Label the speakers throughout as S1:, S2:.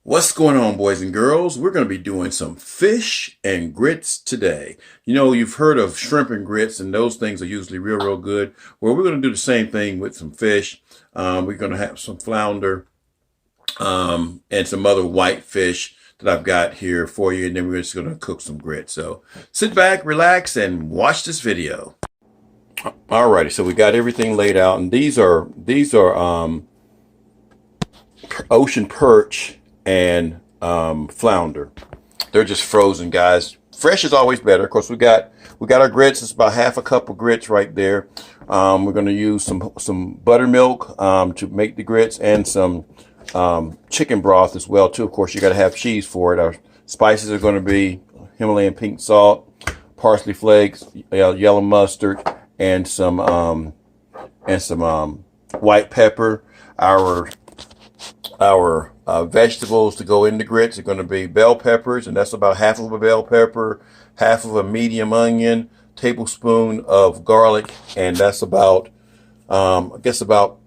S1: What's going on, boys and girls? We're going to be doing some fish and grits today. You know, you've heard of shrimp and grits, and those things are usually real good. Well, we're going to do the same thing with some fish. We're going to have some flounder and some other white fish that I've got here for you, and then we're just going to cook some grits. So sit back, relax, and watch this video. Alrighty, so we got everything laid out, and these are ocean perch and flounder. They're just frozen, guys. Fresh is always better. Of course, we got our grits. It's about half a cup of grits right there. We're going to use some buttermilk to make the grits, and some chicken broth as well too. Of course, you got to have cheese for it. Our spices are going to be Himalayan pink salt, parsley flakes, yellow mustard, and some white pepper. Our vegetables to go in the grits are going to be bell peppers, and that's about half of a bell pepper, half of a medium onion, tablespoon of garlic, and that's about, I guess about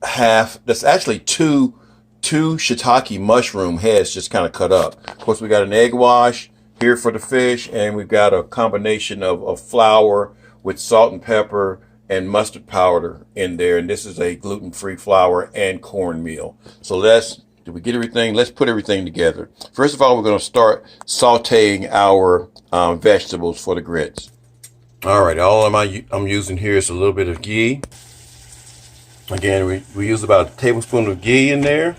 S1: half. That's actually two shiitake mushroom heads just kind of cut up. Of course, we got an egg wash here for the fish, and we've got a combination of flour with salt and pepper and mustard powder in there. And this is a gluten-free flour and cornmeal. So did we get everything? Let's put everything together. First of all, we're going to start sauteing our vegetables for the grits. All right, I'm using here is a little bit of ghee. Again, we use about a tablespoon of ghee in there.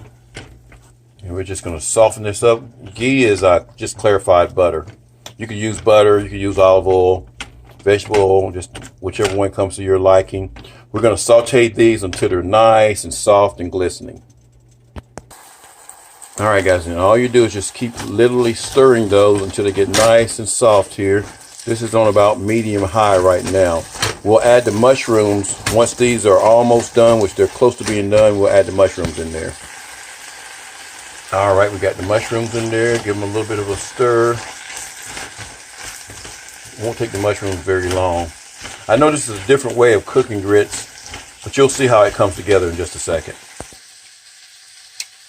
S1: And we're just going to soften this up. Ghee is just clarified butter. You could use butter, you could use olive oil, vegetable oil, just whichever one comes to your liking. We're going to saute these until they're nice and soft and glistening. All right, guys, and all you do is just keep literally stirring those until they get nice and soft here. This is on about medium high right now. We'll add the mushrooms once these are almost done, which they're close to being done. We'll add the mushrooms in there. All right, we got the mushrooms in there. Give them a little bit of a stir. Won't take the mushrooms very long. I know this is a different way of cooking grits, but you'll see how it comes together in just a second.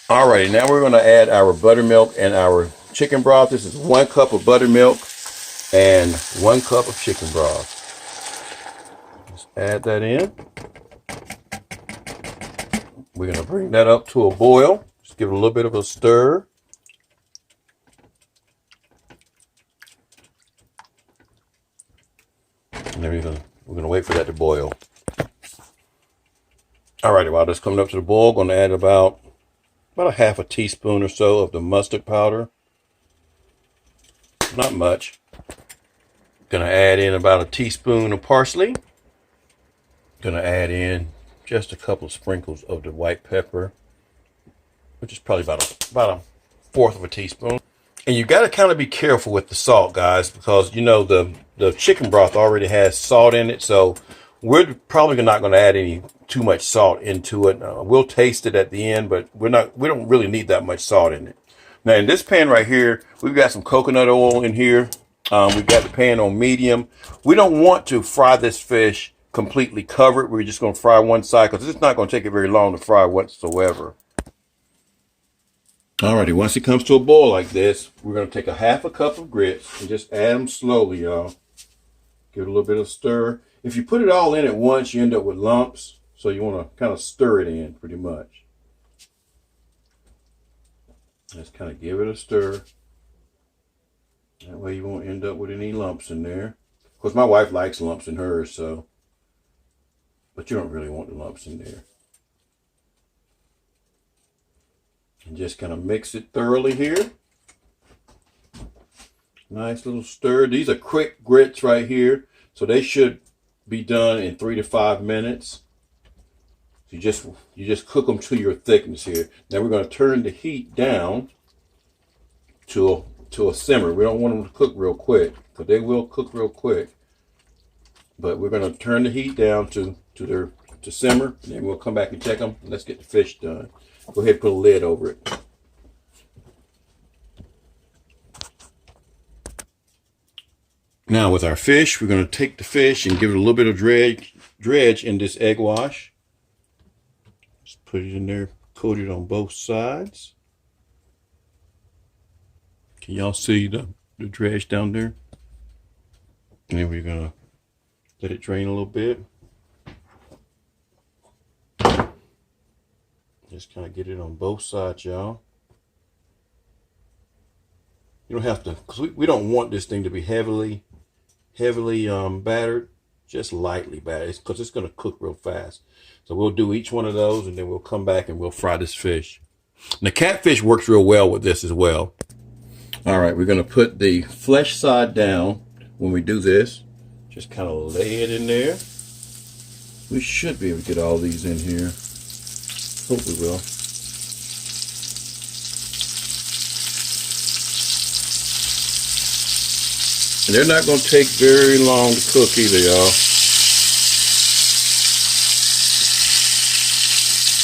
S1: Alrighty, now we're going to add our buttermilk and our chicken broth. This is 1 cup of buttermilk and 1 cup of chicken broth. Just add that in. We're going to bring that up to a boil. Just give it a little bit of a stir. And then we're going to wait for that to boil. Alrighty, while that's coming up to the boil, I'm going to add about a half a teaspoon or so of the mustard powder. Not much. Going to add in about a teaspoon of parsley. Going to add in just a couple of sprinkles of the white pepper, which is probably about a fourth of a teaspoon. And you got to kind of be careful with the salt, guys, because you know the chicken broth already has salt in it, so we're probably not going to add too much salt into it. We'll taste it at the end, but we don't really need that much salt in it. Now in this pan right here, we've got some coconut oil in here. We've got the pan on medium. We don't want to fry this fish completely covered. We're just going to fry one side because it's not going to take it very long to fry whatsoever. Alrighty, once it comes to a boil like this, we're going to take a half a cup of grits and just add them slowly, y'all. Give it a little bit of stir. If you put it all in at once, you end up with lumps. So you want to kind of stir it in pretty much. Just kind of give it a stir. That way you won't end up with any lumps in there. Of course, my wife likes lumps in hers, so. But you don't really want the lumps in there. And just kind of mix it thoroughly here. Nice little stir. These are quick grits right here, so they should be done in 3 to 5 minutes. You just cook them to your thickness here. Now we're going to turn the heat down to a simmer. We don't want them to cook real quick, because they will cook real quick. But we're going to turn the heat down to simmer, and then we'll come back and check them. Let's get the fish done. Go ahead and put a lid over it. Now with our fish, we're going to take the fish and give it a little bit of dredge in this egg wash. Just put it in there, coat it on both sides. Can y'all see the dredge down there? And then we're gonna let it drain a little bit. Just kind of get it on both sides, y'all. You don't have to, because we don't want this thing to be heavily battered, just lightly battered, because it's going to cook real fast. So we'll do each one of those, and then we'll come back and we'll fry this fish. And the catfish works real well with this as well. All right, we're going to put the flesh side down when we do this. Just kind of lay it in there. We should be able to get all these in here. Hope we will. And they're not going to take very long to cook either, y'all.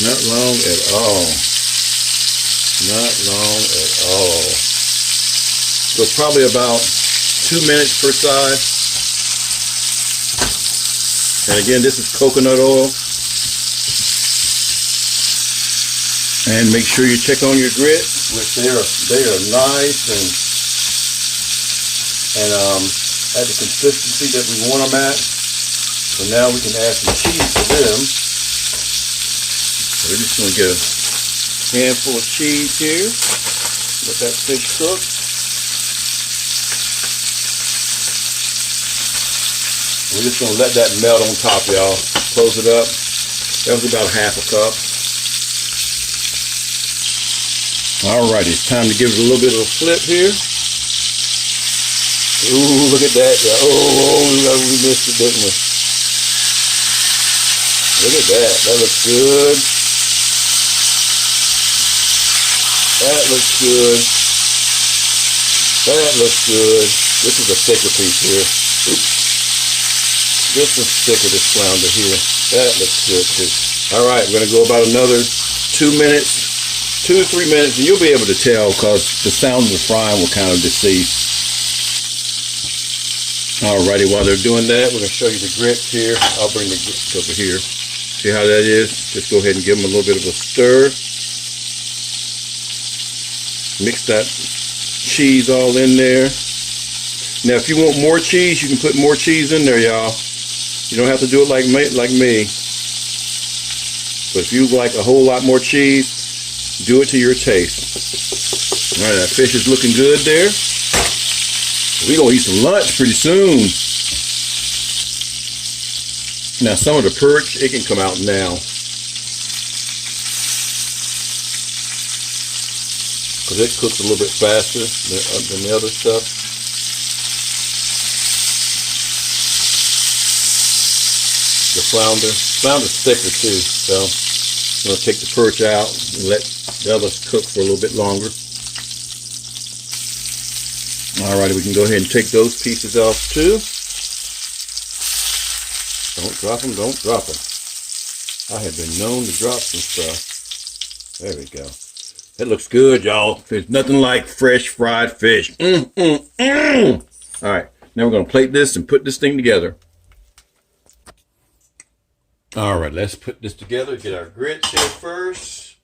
S1: Not long at all. Not long at all. So probably about 2 minutes per side. And again, this is coconut oil. And make sure you check on your grits, which they are nice and at the consistency that we want them at. So now we can add some cheese to them. So we're just going to get a handful of cheese here. Let that fish cook. We're just going to let that melt on top, y'all. Close it up. That was about half a cup. Alrighty, it's time to give it a little bit of a flip here. Ooh, look at that. We missed it, didn't we? Look at that. That looks good. That looks good. That looks good. This is a thicker piece here. Oops. This one's thicker, this flounder here. That looks good too. Alright, we're going to go about another 2 minutes. 2 to 3 minutes, and you'll be able to tell because the sound of the frying will kind of deceive. Alrighty, while they're doing that, we're going to show you the grits here. I'll bring the grits over here. See how that is? Just go ahead and give them a little bit of a stir. Mix that cheese all in there. Now, if you want more cheese, you can put more cheese in there, y'all. You don't have to do it like me. But if you like a whole lot more cheese, do it to your taste. All right, that fish is looking good there. We're going to eat some lunch pretty soon. Now, some of the perch, it can come out now. Because it cooks a little bit faster than the other stuff. The flounder's thicker too, so I'm going to take the perch out and let the others cook for a little bit longer. Alrighty, we can go ahead and take those pieces off too. Don't drop them, don't drop them. I have been known to drop some stuff. There we go. That looks good, y'all. There's nothing like fresh fried fish. Alright, now we're going to plate this and put this thing together. Alright, let's put this together. Get our grits here first.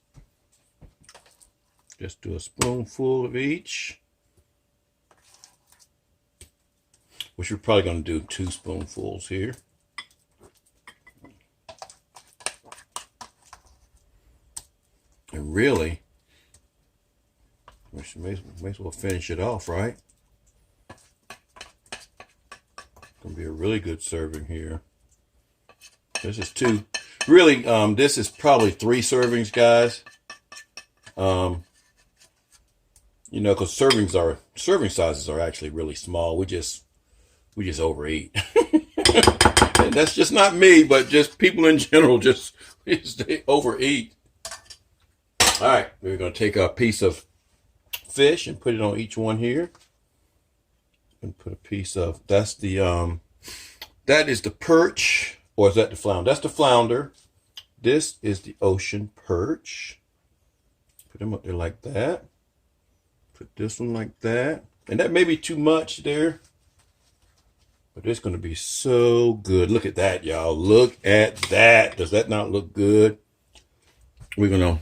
S1: Just do a spoonful of each. Which we're probably going to do 2 spoonfuls here. And really, we may as well finish it off, right? Gonna be a really good serving here. This is 2. Really, this is probably 3 servings, guys. You know, because serving sizes are actually really small. We just overeat. And that's just not me, but just people in general. They overeat. All right, we're going to take a piece of fish and put it on each one here. And put a piece of, that is the perch, or is that the flounder? That's the flounder. This is the ocean perch. Put them up there like that. Put this one like that. And that may be too much there, but it's going to be so good. Look at that, y'all. Look at that. Does that not look good? We're going to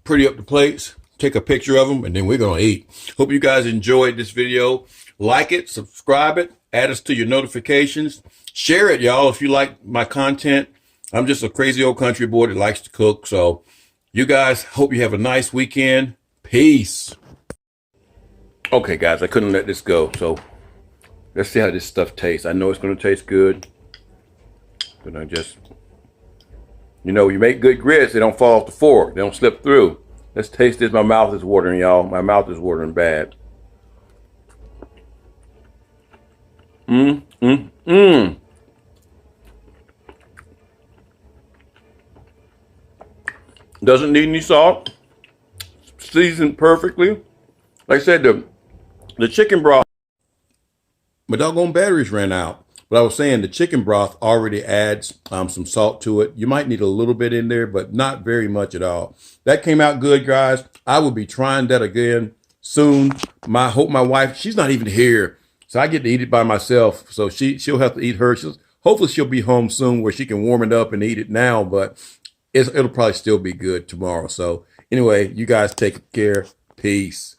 S1: pretty up the plates, take a picture of them, and then we're going to eat. Hope you guys enjoyed this video. Like it, subscribe it, add us to your notifications. Share it, y'all, if you like my content. I'm just a crazy old country boy that likes to cook. So you guys, hope you have a nice weekend. Peace. Okay, guys, I couldn't let this go. So let's see how this stuff tastes. I know it's going to taste good. But I just, you know, you make good grits, they don't fall off the fork. They don't slip through. Let's taste this. My mouth is watering, y'all. My mouth is watering bad. Doesn't need any salt. Seasoned perfectly. Like I said, the chicken broth. My doggone batteries ran out. But I was saying the chicken broth already adds some salt to it. You might need a little bit in there, but not very much at all. That came out good, guys. I will be trying that again soon. Hope my wife, she's not even here, so I get to eat it by myself. So she'll have to eat hers. Hopefully she'll be home soon where she can warm it up and eat it now, but it'll probably still be good tomorrow. So anyway, you guys take care. Peace.